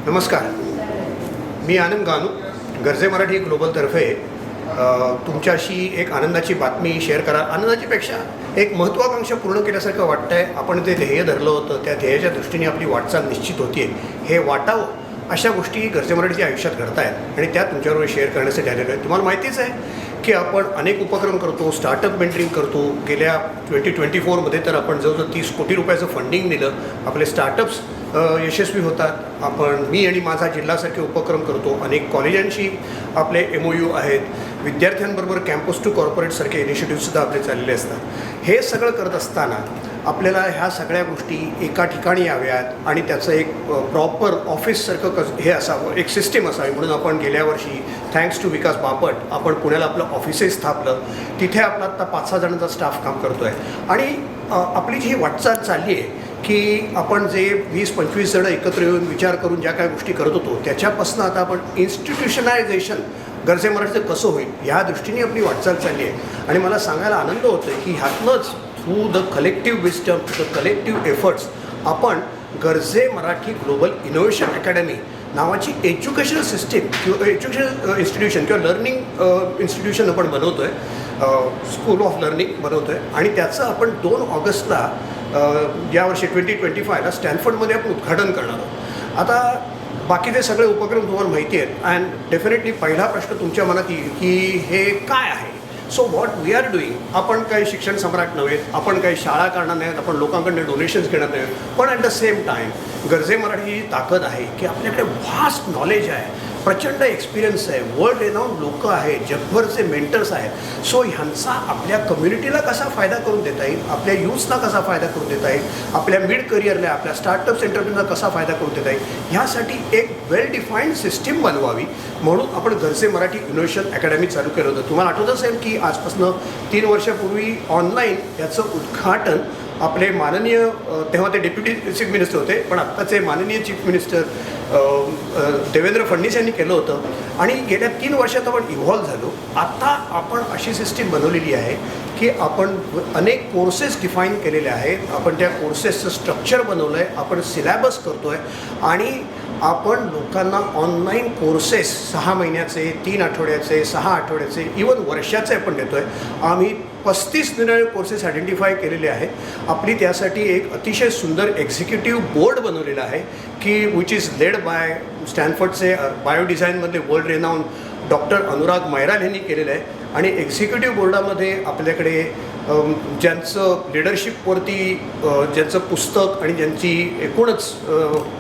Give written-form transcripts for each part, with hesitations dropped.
नमस्कार, मी आनंद गानू, गरजे मराठी ग्लोबलतर्फे तुमच्याशी एक आनंदाची बातमी शेअर करा. आनंदाचीपेक्षा एक महत्त्वाकांक्षा पूर्ण केल्यासारखं वाटतं आहे. आपण ते ध्येय धरलं होतं, त्या ध्येयाच्या दृष्टीने आपली वाटचाल निश्चित होती आहे. हे वाटावं अशा गोष्टी गरजे मराठीच्या आयुष्यात घडत आहेत आणि त्या तुमच्याबरोबर शेअर करण्यासाठी आलेलो आहे. तुम्हाला माहितीच आहे की आपण अनेक उपक्रम करतो, स्टार्टअप मेंटरिंग करतो. गेल्या 2024मध्ये तर आपण जवळजवळ 30 कोटी रुपयाचं फंडिंग दिलं. आपले स्टार्टअप्स यशस्वी होतात. मी आणि माझा जिल्हासारखे उपक्रम करतो. अनेक कॉलेजांशी आपले MOU आहेत. विद्यार्थ्यांबरोबर कॅम्पस टू कॉर्पोरेटसारखे इनिशिएटिव्हसुद्धा आपले चाललेले असतात. हे सगळं करत असताना आपल्याला ह्या सगळ्या गोष्टी एका ठिकाणी याव्यात आणि त्याचं एक प्रॉपर ऑफिससारखं हे असावं, एक सिस्टीम असावी. म्हणून आपण गेल्या वर्षी थँक्स टू विकास बापट आपण पुण्याला आपलं ऑफिसही स्थापलं. तिथे आपला आत्ता 5-6 जणांचा स्टाफ काम करतो आहे. आणि आपली जी वाटचाल चालली आहे की आपण जे 20-25 जणं एकत्र येऊन विचार करून ज्या काही गोष्टी करत होतो त्याच्यापासून आता आपण इन्स्टिट्यूशनायझेशन गरजे मराठीचं कसं होईल ह्या दृष्टीने आपली वाटचाल चालली आहे. आणि मला सांगायला आनंद होतो आहे की ह्यातनंच through the collective wisdom, the collective efforts आपण गरजे मराठी ग्लोबल इनोव्हेशन अकॅडमी नावाची एज्युकेशनल सिस्टीम किंवा एज्युकेशनल इन्स्टिट्यूशन किंवा लर्निंग इन्स्टिट्यूशन आपण बनवतो आहे. स्कूल ऑफ लर्निंग बनवतो आहे आणि त्याचं आपण 2 ऑगस्टला यावर्षी 2025ला स्टॅनफोर्डमध्ये आपण उद्घाटन करणार आहोत. आता बाकीचे सगळे उपक्रम तुम्हाला माहिती आहेत. अँड डेफिनेटली पहिला प्रश्न तुमच्या मनात येईल की हे काय आहे. So what we are doing. आपण काही शिक्षण सम्राट नव्हे, आपण काही शाळा करणार नाहीत, आपण लोकांकडून डोनेशन्स घेणार नाही. पण ॲट द सेम टाईम गरजे मराठीची ताकद आहे की आपल्याकडे व्हास्ट नॉलेज आहे, प्रचंड एक्सपिरियन्स आहे, वर्ल्ड रेनाऊंड लोक आहेत, जगभरचे मेंटर्स आहेत. सो ह्यांचा आपल्या कम्युनिटीला कसा फायदा करून देता येईल, आपल्या यूथला कसा फायदा करून देता येईल, आपल्या मिड करिअरला, आपल्या स्टार्टअप्स एंटरप्रिनरला कसा फायदा करून देता येईल, ह्यासाठी एक वेल डिफाईन्ड सिस्टीम बनवावी. म्हणून आपण गरजे मराठी इनोव्हेशन अकॅडमी चालू केलं होतं. तुम्हाला आठवत असेल की आजपासून 3 वर्षापूर्वी ऑनलाईन याचं उद्घाटन आपले माननीय तेव्हा ते डेप्युटी चीफ मिनिस्टर होते पण आत्ताचे माननीय चीफ मिनिस्टर देवेंद्र फडणवीस यांनी केलं होतं. आणि गेल्या 3 वर्षात आपण इव्हॉल्व झालो. आता आपण अशी सिस्टीम बनवलेली आहे की आपण अनेक कोर्सेस डिफाईन केलेले आहेत. आपण त्या कोर्सेसचं स्ट्रक्चर बनवलं आहे, आपण सिलॅबस करतो आहे आणि आपण लोकांना ऑनलाईन कोर्सेस 6 महिन्याचे, 3 आठवड्याचे, 6 आठवड्याचे, इवन वर्षाचे आपण देतो आहे. आम्ही 35 निराळे कोर्सेस आयडेंटिफाय केलेले आहेत. आपली त्यासाठी एक अतिशय सुंदर एक्झिक्युटिव्ह बोर्ड बनवलेला आहे की विच इज लेड बाय स्टॅनफोर्डचे बायो डिझाईनमधले world renowned doctor Anurag Mairal यांनी केलेलं आहे. आणि एक्झिक्युटिव्ह बोर्डामध्ये आपल्याकडे ज्यांचं लिडरशिपवरती ज्यांचं पुस्तक आणि ज्यांची एकूणच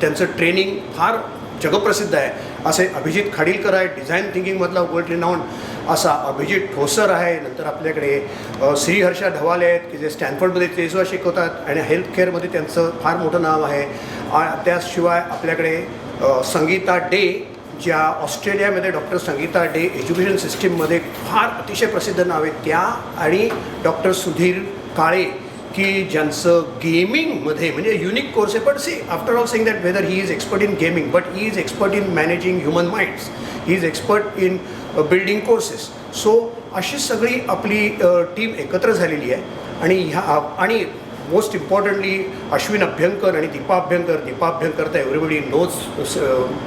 त्यांचं ट्रेनिंग फार जगप्रसिद्ध आहे असे अभिजित खाडीलकर आहे, डिझाईन थिंकिंगमधला वर्ल्ड रिनाऊंड असा अभिजित ठोसर आहे. नंतर आपल्याकडे श्रीहर्षा ढवाले आहेत की जे स्टॅनफोर्डमध्ये तेसुद्धा शिकवतात आणि हेल्थकेअरमध्ये त्यांचं फार मोठं नाव आहे. त्याशिवाय आपल्याकडे संगीता डे ज्या ऑस्ट्रेलियामध्ये डॉक्टर संगीता डे एज्युकेशन सिस्टीममध्ये फार अतिशय प्रसिद्ध नाव आहे त्या. आणि डॉक्टर सुधीर काळे की ज्यांचं गेमिंगमध्ये म्हणजे युनिक कोर्स आहे. पण see after all saying that whether he is expert in gaming but he is expert in managing human minds, he is expert in building courses. So अशी सगळी आपली टीम एकत्र झालेली आहे. आणि मोस्ट इम्पॉर्टंटली अश्विन अभ्यंकर आणि दीपा अभ्यंकर तर एव्हरीबडी नोज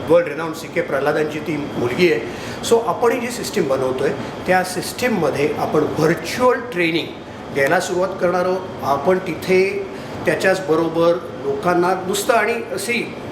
वर्ल्ड रेनाऊंड CK प्रल्हादांची ती मुलगी आहे. सो आपण ही जी सिस्टीम बनवतो आहे त्या सिस्टीममध्ये आपण व्हर्च्युअल ट्रेनिंग द्यायला सुरुवात करणार आहोत. आपण तिथे त्याच्याचबरोबर लोकांना नुसतं आणि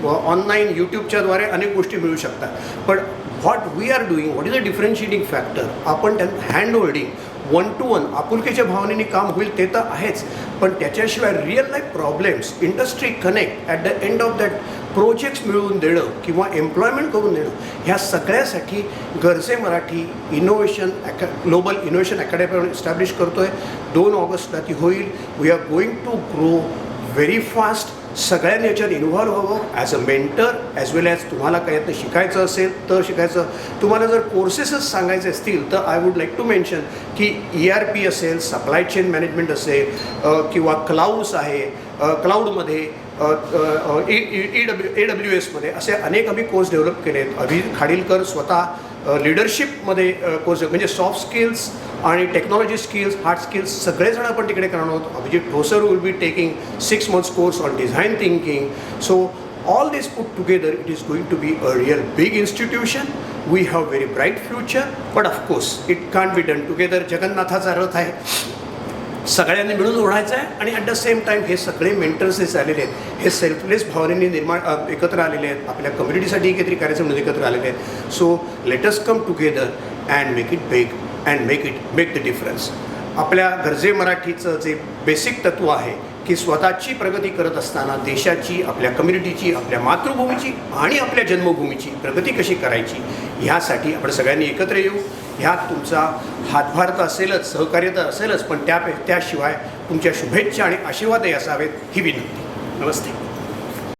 ऑनलाईन यूट्यूबच्याद्वारे अनेक गोष्टी मिळू शकतात. पण what we are doing, what is the differentiating factor, आपण त्यांना हँड होल्डिंग 1-to-1 आपुलकीच्या भावनेने काम होईल ते तर आहेच. पण त्याच्याशिवाय real life problems, industry connect, at the end of that projects मिळवून देणं किंवा एम्प्लॉयमेंट करून देणं ह्या सगळ्यासाठी गरजे मराठी ग्लोबल इनोव्हेशन अकॅडमी आपण इस्टॅब्लिश करतो आहे. 2 ऑगस्टला ती होईल. We are going to grow very fast. सगळ्यांनी याच्यात इन्व्हॉल्व व्हावं as a mentor as well as तुम्हाला काय यातनं शिकायचं असेल तर शिकायचं. तुम्हाला जर कोर्सेसच सांगायचे असतील तर I would like to mention की ERP असेल, सप्लाय चेन मॅनेजमेंट असेल किंवा क्लाउड्स आहे, क्लाउडमध्ये AWSमध्ये असे अनेक आम्ही कोर्स डेव्हलप केले आहेत. अभिजित खाडीलकर स्वतः लिडरशिपमध्ये कोर्स म्हणजे सॉफ्ट स्किल्स आणि टेक्नॉलॉजी स्किल्स, हार्ड स्किल्स सगळेजण आपण तिकडे करणार आहोत. Abhijit Thosar will be taking 6 months course on design thinking. So All this put together, it is going to be a real big institution. We have very bright future, but of course it can't be done together. जगन्नाथाचा रथ आहे, सगळ्यांनी मिळून ओढायचं आहे आणि at the same time हे सगळे mentors जे आलेले आहेत हे सेल्फलेस भावनेने एकत्र आलेले आहेत, आपल्या कम्युनिटीसाठी काहीतरी करायचं म्हणून एकत्र आलेले आहेत. So let us come together and make it big and make the difference. आपल्या गर्जे मराठीचं जे बेसिक तत्त्व आहे की स्वतःची प्रगती करत असताना देशाची, आपल्या कम्युनिटीची, आपल्या मातृभूमीची आणि आपल्या जन्मभूमीची प्रगती कशी करायची ह्यासाठी आपण सगळ्यांनी एकत्र येऊ. ह्यात तुमचा हातभार तर असेलच, सहकार्य तर असेलच, पण त्याशिवाय तुमच्या शुभेच्छा आणि आशीर्वादही असावेत ही विनंती. नमस्ते.